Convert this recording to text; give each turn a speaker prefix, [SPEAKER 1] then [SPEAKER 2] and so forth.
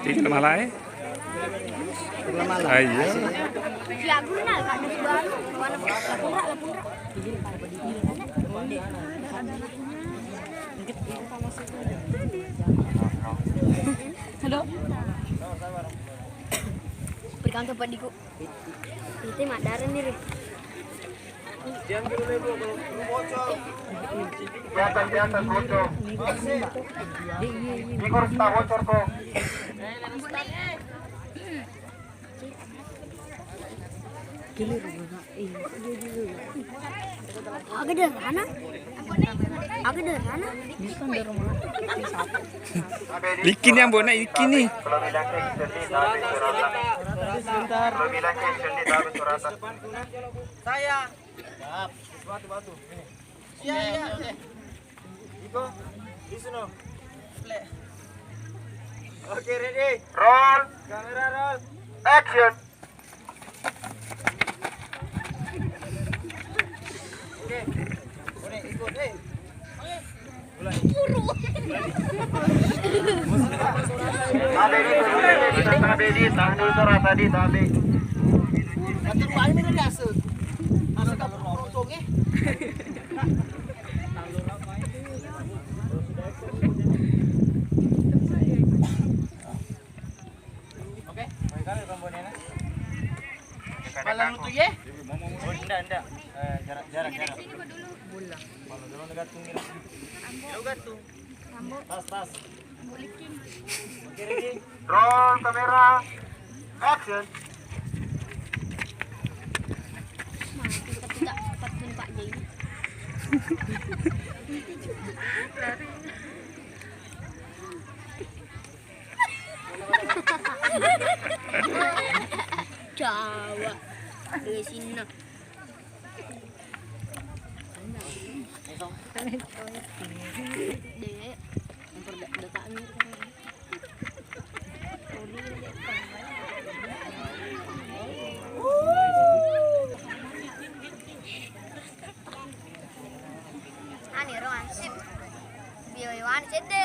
[SPEAKER 1] Tinggal malah eh. Ayo.
[SPEAKER 2] Halo. Berikan tempat diku. Itu madaran nih.
[SPEAKER 3] Kelihatan bocor. Ini harus tahu bocor kok.
[SPEAKER 2] Agak derana. Agak derana.
[SPEAKER 1] Ikin yang bona ikin nih.
[SPEAKER 4] Saya. Siap. Batu. Ini. Iya. Iko. Di sini. Oke, ready.
[SPEAKER 3] Roll.
[SPEAKER 4] Kamera roll.
[SPEAKER 3] Action.
[SPEAKER 4] Oke. Boleh ikut,
[SPEAKER 3] Tabe di tanggul suara tadi tabe.
[SPEAKER 4] Atur balik ini gas. Masuk ke perutong Oke, baikkan rombongannya. Malam lu tuh ya? Oh, enggak. Jarak. Kalau dulu negatung gitu. Lu gatung. Tas. Oke, ready.
[SPEAKER 3] Roll kamera. Action.
[SPEAKER 2] Tidak dapat Pak Jai. Jawa dari sini. Dek, memperdetaknya. Ani roan sip. Biawan cede.